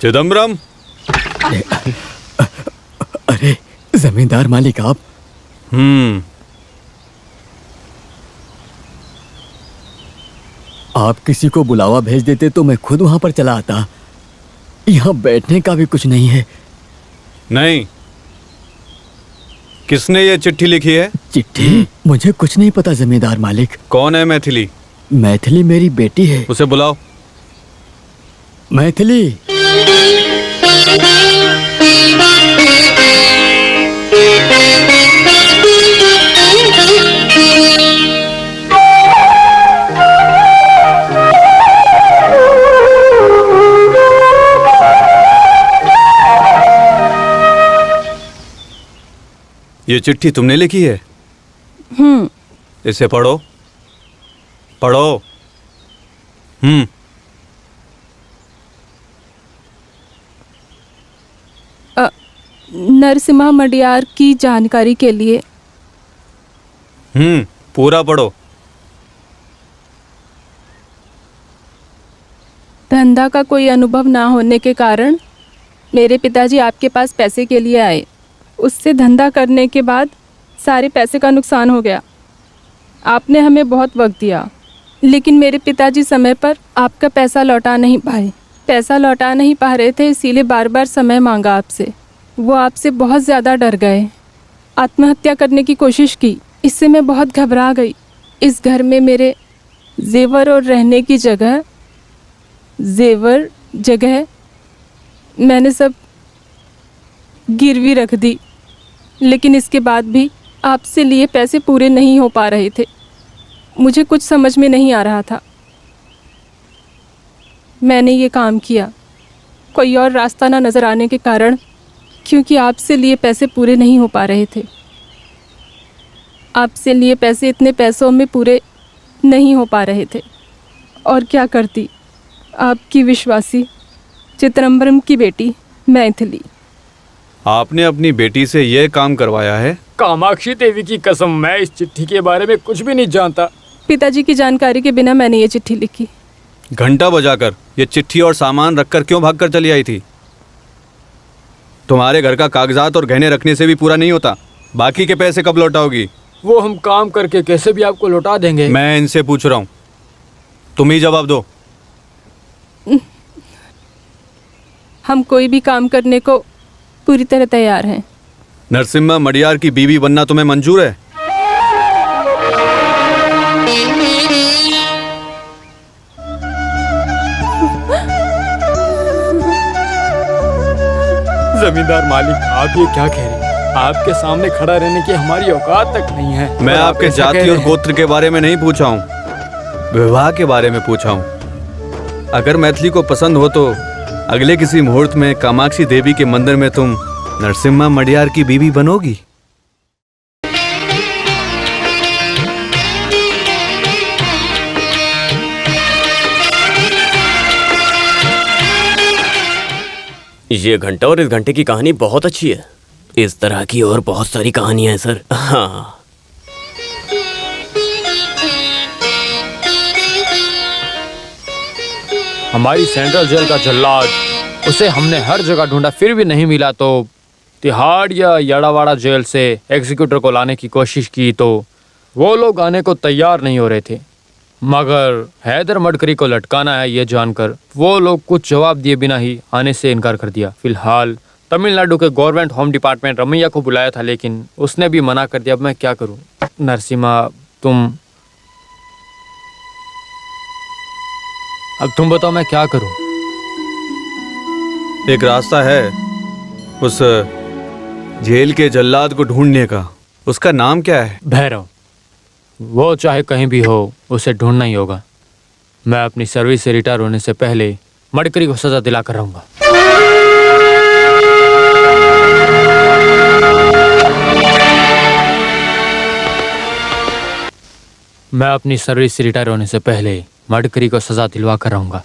चिदम्बरम। अरे जमींदार मालिक आप। आप किसी को बुलावा भेज देते तो मैं खुद वहां पर चला आता। यहाँ बैठने का भी कुछ नहीं है। नहीं, किसने ये चिट्ठी लिखी है? चिट्ठी? मुझे कुछ नहीं पता जमींदार मालिक। कौन है मैथिली? मैथिली मेरी बेटी है। उसे बुलाओ। मैथिली। ये चिट्ठी तुमने लिखी है? इसे पढ़ो, पढ़ो। नरसिम्हा मडियार की जानकारी के लिए। पूरा पढ़ो। धंधा का कोई अनुभव ना होने के कारण मेरे पिताजी आपके पास पैसे के लिए आए। उससे धंधा करने के बाद सारे पैसे का नुकसान हो गया। आपने हमें बहुत वक्त दिया, लेकिन मेरे पिताजी समय पर आपका पैसा लौटा नहीं पाए। पैसा लौटा नहीं पा रहे थे, इसीलिए बार बार समय मांगा आपसे। वो आपसे बहुत ज़्यादा डर गए, आत्महत्या करने की कोशिश की। इससे मैं बहुत घबरा गई। इस घर में मेरे जेवर और रहने की जगह मैंने सब गिरवी रख दी, लेकिन इसके बाद भी आपसे लिए पैसे पूरे नहीं हो पा रहे थे। मुझे कुछ समझ में नहीं आ रहा था। मैंने ये काम किया। कोई और रास्ता ना नज़र आने के कारण, क्योंकि आपसे लिए पैसे पूरे नहीं हो पा रहे थे। आपसे लिए पैसे इतने पैसों में पूरे नहीं हो पा रहे थे। और क्या करती, आपकी विश्वासी चिदम्बरम की बेटी मैथिली। आपने अपनी बेटी से यह काम करवाया है? कामाक्षी देवी की कसम, मैं इस चिट्ठी के बारे में कुछ भी नहीं जानता। पिताजी की जानकारी के बिना मैंने ये चिट्ठी लिखी। घंटा बजाकर ये चिट्ठी और सामान रखकर क्यों भागकर चली आई थी? तुम्हारे घर का कागजात और गहने रखने से भी पूरा नहीं होता। बाकी के पैसे कब लौटाओगी? वो हम काम करके कैसे भी आपको लौटा देंगे। मैं इनसे पूछ रहा हूँ, तुम ही जवाब दो। हम कोई भी काम करने को पूरी तरह तैयार हैं। नरसिम्हा मडियार की बीवी बनना तुम्हें मंजूर है? जमींदार मालिक, आप ये क्या कह रहे हैं? आपके सामने खड़ा रहने की हमारी औकात तक नहीं है। मैं आपके जाति और गोत्र के बारे में नहीं पूछा हूँ, विवाह के बारे में पूछा हूँ। अगर मैथिली को पसंद हो तो अगले किसी मुहूर्त में कामाक्षी देवी के मंदिर में तुम नरसिम्हा मडियार की बीवी बनोगी। ये घंटा और इस घंटे की कहानी बहुत अच्छी है। इस तरह की और बहुत सारी कहानियां हैं सर। हाँ, हमारी सेंट्रल जेल का जल्लाद, उसे हमने हर जगह ढूंढा, फिर भी नहीं मिला। तो तिहाड़ या याड़ावाड़ा जेल से एग्जीक्यूटर को लाने की कोशिश की तो वो लोग आने को तैयार नहीं हो रहे थे। मगर हैदर मडकरी को लटकाना है ये जानकर वो लोग कुछ जवाब दिए बिना ही आने से इनकार कर दिया। फिलहाल तमिलनाडु के गवर्नमेंट होम डिपार्टमेंट रमैया को बुलाया था, लेकिन उसने भी मना कर दिया। अब मैं क्या करूं? नरसिम्हा, अब तुम बताओ मैं क्या करूं? एक रास्ता है उस जेल के जल्लाद को ढूंढने का। उसका नाम क्या है? भैरव। वो चाहे कहीं भी हो, उसे ढूंढना ही होगा। मैं अपनी सर्विस से रिटायर होने से पहले मडकरी को सजा दिला कर रहूंगा। मैं अपनी सर्विस से रिटायर होने से पहले मडकरी को सजा दिलवा कर रहूंगा।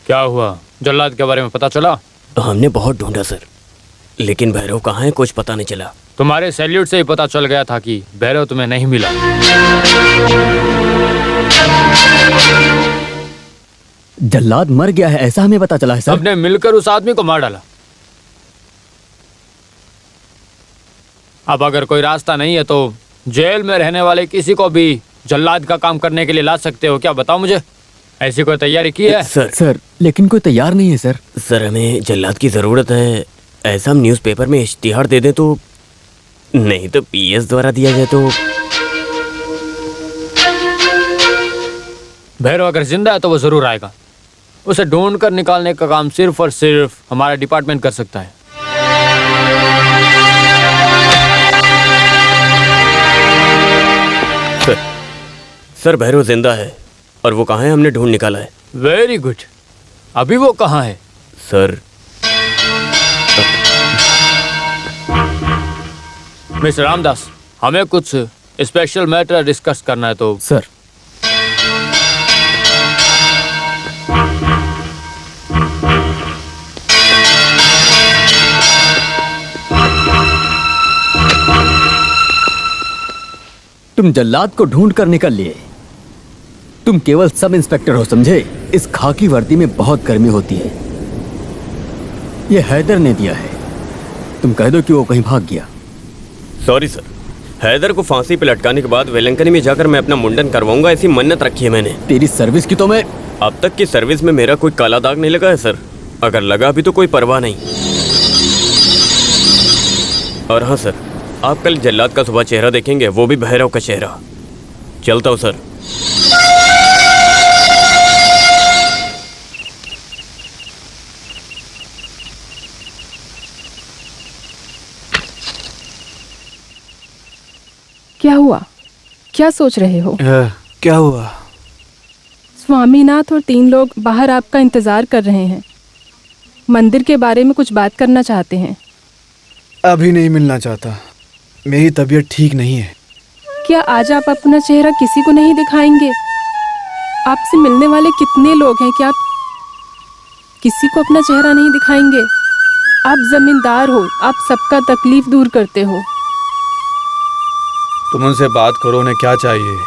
क्या हुआ? जल्लाद के बारे में पता चला? हमने बहुत ढूंढा सर, लेकिन भैरव कहाँ है कुछ पता नहीं चला। तुम्हारे सैल्यूट से ही पता चल गया था कि भैरव तुम्हें नहीं मिला। जल्लाद मर गया है ऐसा हमें पता चला है सर। सबने मिलकर उस आदमी को मार डाला। अब अगर कोई रास्ता नहीं है तो जेल में रहने वाले किसी को भी जल्लाद का काम करने के लिए ला सकते हो क्या? बताओ मुझे, ऐसी कोई तैयारी की है? सर लेकिन कोई तैयार नहीं है सर। सर हमें जल्लाद की ज़रूरत है। ऐसा हम न्यूज़पेपर में इश्तिहार दे दें तो, नहीं तो पीएस द्वारा दिया जाए तो। भैरव अगर जिंदा है तो वो जरूर आएगा। उसे ढूंढ कर निकालने का काम सिर्फ और सिर्फ हमारा डिपार्टमेंट कर सकता है। सर भैरव जिंदा है और वो कहाँ है, हमने ढूंढ निकाला है। Very good. अभी वो कहाँ है? सर मिस्टर रामदास, हमें कुछ स्पेशल मैटर डिस्कस करना है तो। सर तुम जल्लाद को ढूंढ कर निकल लिए। तुम केवल सब इंस्पेक्टर हो समझे। इस खाकी वर्दी में बहुत गर्मी होती है। ये हैदर ने दिया है। तुम कह दो कि वो कहीं भाग गया। सॉरी सर, हैदर को फांसी पे लटकाने के बाद वेलंकनी में जाकर मैं अपना मुंडन करवाऊंगा, ऐसी मन्नत रखी है मैंने। तेरी सर्विस की तो मैं। अब तक की सर्विस में मेरा कोई काला दाग नहीं लगा है सर। अगर लगा भी तो कोई परवाह नहीं। और हाँ सर, आप कल जल्लाद का सुबह चेहरा देखेंगे, वो भी भैरव का चेहरा। चलता हूँ सर। क्या हुआ? क्या सोच रहे हो? क्या हुआ? स्वामीनाथ और 3 लोग बाहर आपका इंतजार कर रहे हैं। मंदिर के बारे में कुछ बात करना चाहते हैं। अभी नहीं मिलना चाहता, मेरी तबीयत ठीक नहीं है। क्या आज आप अपना चेहरा किसी को नहीं दिखाएंगे? आपसे मिलने वाले कितने लोग हैं, क्या आप किसी को अपना चेहरा नहीं दिखाएंगे? आप जमींदार हो, आप सबका तकलीफ दूर करते हो। तुम उनसे बात करो, उन्हें क्या चाहिए?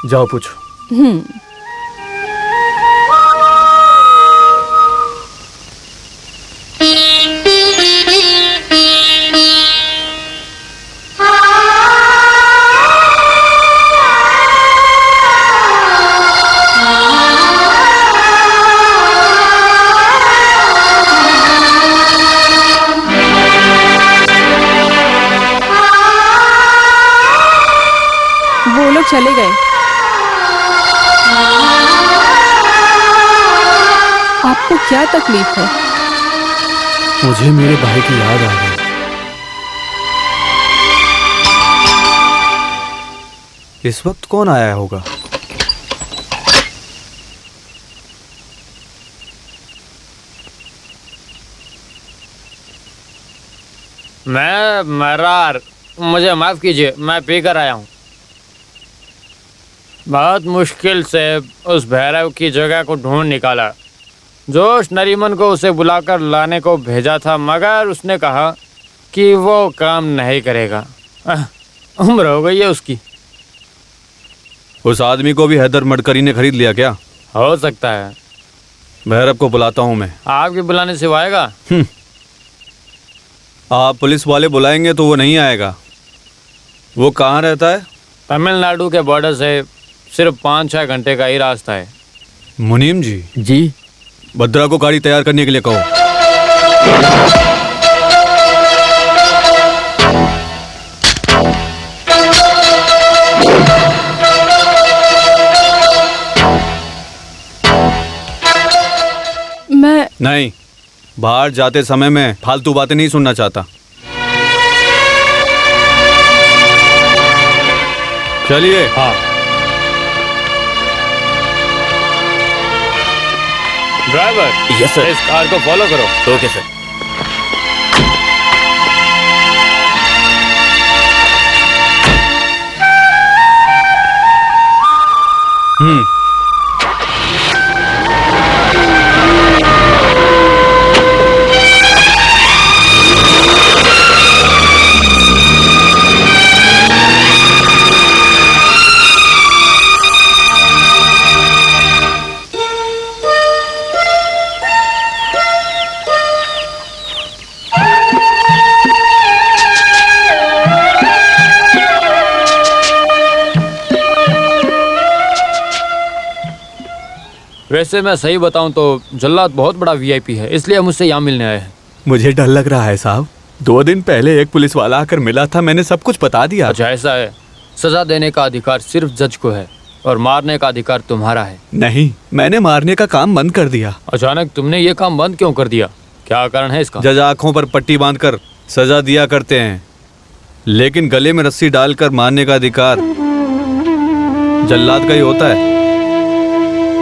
जाओ पूछो। वो लोग चले गए। आपको क्या तकलीफ है? मुझे मेरे भाई की याद आ गई। इस वक्त कौन आया होगा? मैं मरार, मुझे माफ कीजिए, मैं पी कर आया हूँ। बहुत मुश्किल से उस भैरव की जगह को ढूंढ निकाला। जोश नरीमन को उसे बुलाकर लाने को भेजा था, मगर उसने कहा कि वो काम नहीं करेगा। उम्र हो गई है उसकी। उस आदमी को भी हैदर मडकरी ने खरीद लिया क्या? हो सकता है। भैरव को बुलाता हूँ मैं। आपके बुलाने से वो आएगा? आप पुलिस वाले बुलाएंगे तो वो नहीं आएगा। वो कहाँ रहता है? तमिलनाडु के बॉर्डर से सिर्फ 5-6 घंटे का ही रास्ता है। मुनीम जी, जी भद्रा को गाड़ी तैयार करने के लिए कहो। मैं नहीं, बाहर जाते समय मैं फालतू बातें नहीं सुनना चाहता। चलिए। हाँ। Driver, yes sir. इस कार को फॉलो करो। Okay sir. वैसे मैं सही बताऊं तो जल्लाद बहुत बड़ा वीआईपी है, इसलिए हम उससे यहाँ मिलने आए हैं। मुझे डर लग रहा है साहब। 2 दिन पहले एक पुलिस वाला आकर मिला था, मैंने सब कुछ बता दिया। अच्छा ऐसा है, सजा देने का अधिकार सिर्फ जज को है और मारने का अधिकार तुम्हारा है। नहीं, मैंने मारने का काम बंद कर दिया। अचानक तुमने ये काम बंद क्यों कर दिया? क्या कारण है इसका? जज आंखों पर पट्टी बांधकर सजा दिया करते हैं, लेकिन गले में रस्सी डालकर मारने का अधिकार जल्लाद का ही होता है।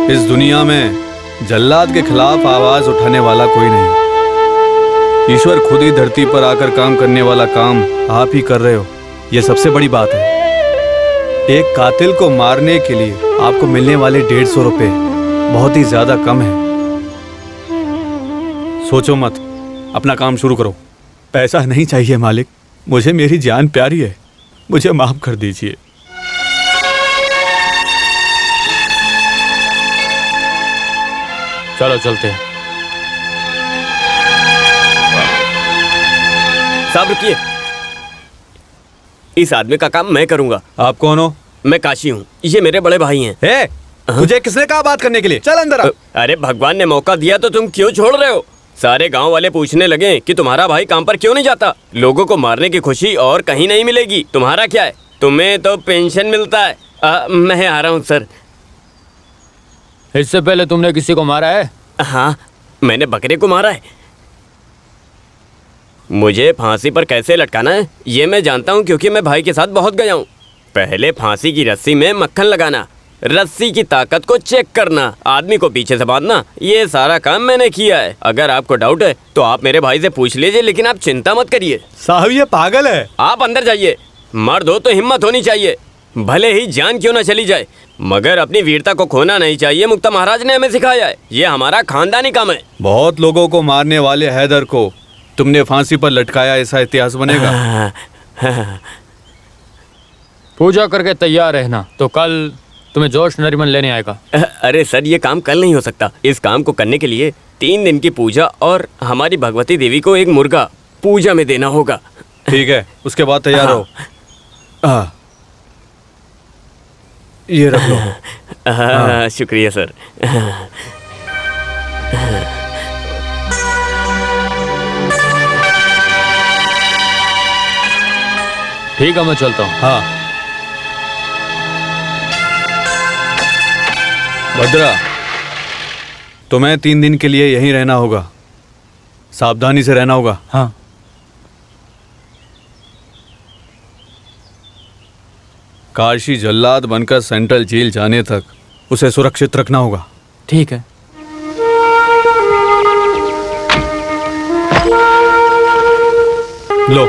इस दुनिया में जल्लाद के खिलाफ आवाज उठाने वाला कोई नहीं। ईश्वर खुद ही धरती पर आकर काम करने वाला काम आप ही कर रहे हो, यह सबसे बड़ी बात है। एक कातिल को मारने के लिए आपको मिलने वाले 150 रुपए बहुत ही ज्यादा कम है। सोचो मत, अपना काम शुरू करो। पैसा नहीं चाहिए मालिक, मुझे मेरी जान प्यारी है, मुझे माफ कर दीजिए। चलो चलते हैं। साहब रुकिए, इस आदमी का काम मैं करूंगा। आप कौन हो? मैं काशी हूँ, ये मेरे बड़े भाई हैं। ए, तुझे किसने कहा बात करने के लिए? चल अंदर आ। अरे भगवान ने मौका दिया तो तुम क्यों छोड़ रहे हो? सारे गांव वाले पूछने लगे कि तुम्हारा भाई काम पर क्यों नहीं जाता। लोगों को मारने की खुशी और कहीं नहीं मिलेगी। तुम्हारा क्या है? तुम्हें तो पेंशन मिलता है। मैं आ रहा हूँ सर। इससे पहले तुमने किसी को मारा है? हाँ, मैंने बकरे को मारा है। मुझे फांसी पर कैसे लटकाना है ये मैं जानता हूँ, क्योंकि मैं भाई के साथ बहुत गया हूँ। पहले फांसी की रस्सी में मक्खन लगाना, रस्सी की ताकत को चेक करना, आदमी को पीछे से बांधना, ये सारा काम मैंने किया है। अगर आपको डाउट है तो आप मेरे भाई से पूछ लीजिए, लेकिन आप चिंता मत करिए। साहब ये पागल है। आप अंदर जाइए। मर्द हो तो हिम्मत होनी चाहिए, भले ही जान क्यों ना चली जाए, मगर अपनी वीरता को खोना नहीं चाहिए। मुक्ता महाराज ने हमें सिखाया है, ये हमारा खानदानी काम है। बहुत लोगों को मारने वाले हैदर को तुमने फांसी पर लटकाया, ऐसा इतिहास बनेगा। पूजा करके तैयार रहना, तो कल तुम्हें जोश नरीमन लेने आएगा। अरे सर, ये काम कल नहीं हो सकता। इस काम को करने के लिए 3 दिन की पूजा और हमारी भगवती देवी को एक मुर्गा पूजा में देना होगा। ठीक है, उसके बाद तैयार हो। हाँ, ये रख लो। शुक्रिया सर। ठीक है, मैं चलता हूँ। हाँ भद्रा, तुम्हें 3 दिन के लिए यहीं रहना होगा, सावधानी से रहना होगा। हाँ। काशी जल्लाद बनकर सेंट्रल जेल जाने तक उसे सुरक्षित रखना होगा। ठीक है। लो